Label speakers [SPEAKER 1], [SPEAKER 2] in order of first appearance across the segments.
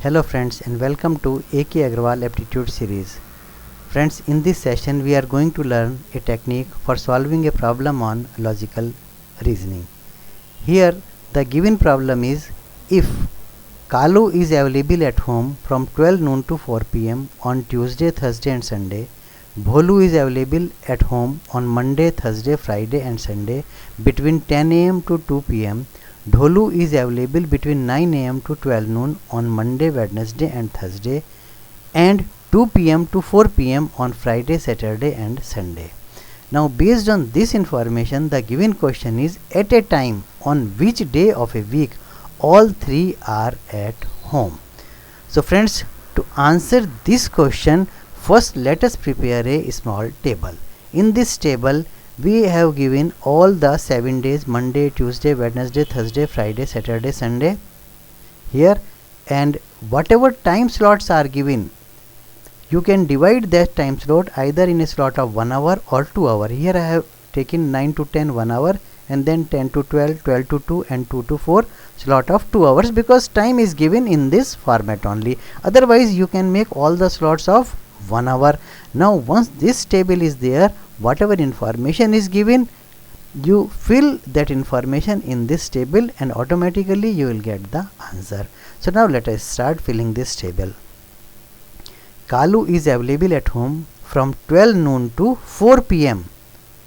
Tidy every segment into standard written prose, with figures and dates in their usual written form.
[SPEAKER 1] Hello friends and welcome to A.K. Agarwal Aptitude Series. Friends, in this session we are going to learn a technique for solving a problem on logical reasoning. Here the given problem is, if Kalu is available at home from 12 noon to 4 pm on Tuesday, Thursday and Sunday, Bholu is available at home on Monday, Thursday, Friday and Sunday between 10 am to 2 pm, Dholu is available between 9 am to 12 noon on Monday, Wednesday and Thursday, and 2 pm to 4 pm on Friday, Saturday and Sunday. Now based on this information, the given question is, at a time on which day of a week all three are at home. So friends, to answer this question, first let us prepare a small table. In this table we have given all the 7 days: Monday, Tuesday, Wednesday, Thursday, Friday, Saturday, Sunday here, and whatever time slots are given, you can divide that time slot either in a slot of 1 hour or 2 hour. Here I have taken 9 to 10 1 hour, and then 10 to 12, 12 to 2 and 2 to 4 slot of 2 hours, because time is given in this format only. Otherwise you can make all the slots of 1 hour. Now once this table is there, whatever information is given, you fill that information in this table and automatically you will get the answer. So now let us start filling this table. Kalu is available at home from 12 noon to 4 pm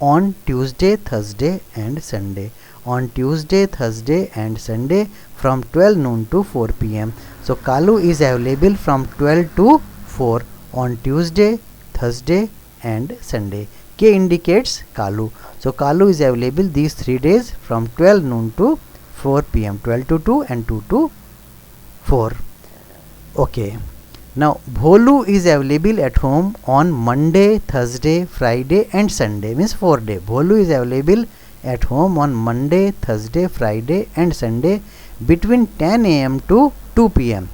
[SPEAKER 1] on Tuesday, Thursday and Sunday. On Tuesday, Thursday and Sunday from 12 noon to 4 pm. So Kalu is available from 12 to 4 on Tuesday, Thursday and Sunday. K indicates Kalu. So Kalu is available these 3 days from 12 noon to 4 pm, 12 to 2 and 2 to 4. Okay. Now Bholu is available at home on Monday, Thursday, Friday and Sunday, means 4 days. Bholu is available at home on Monday, Thursday, Friday and Sunday between 10 am to 2 pm.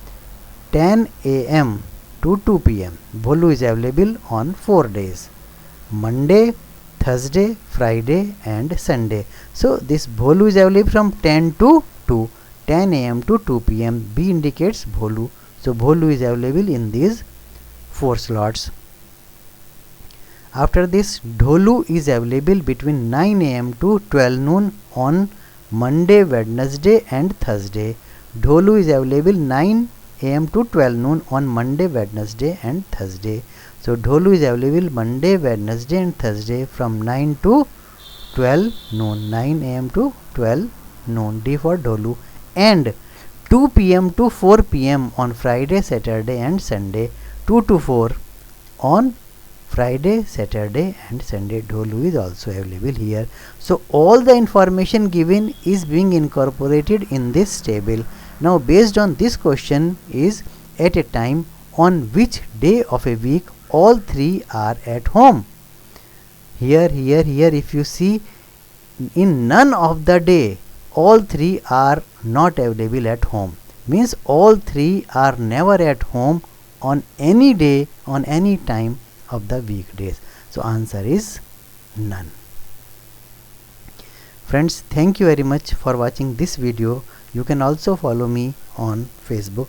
[SPEAKER 1] 10 am to 2 pm. Bholu is available on 4 days: Monday, Thursday, Friday and Sunday. So this Bholu is available from 10 to 2, 10 am to 2 pm. B indicates Bholu. So Bholu is available in these 4 slots. After this, Dholu is available between 9 am to 12 noon on Monday, Wednesday and Thursday. Dholu is available 9 am to 12 noon on Monday, Wednesday and Thursday. So Dholu is available Monday, Wednesday and Thursday from 9 to 12 noon, 9 am to 12 noon. D for Dholu. And 2 pm to 4 pm on Friday, Saturday and Sunday. 2 to 4 on Friday, Saturday and Sunday. Dholu is also available here. So all the information given is being incorporated in this table. Now based on this question is, at a time on which day of a week all three are at home. Here if you see, in none of the day all three are not available at home, means all three are never at home on any day, on any time of the weekdays. So answer is none. Friends, thank you very much for watching this video. You can also follow me on Facebook.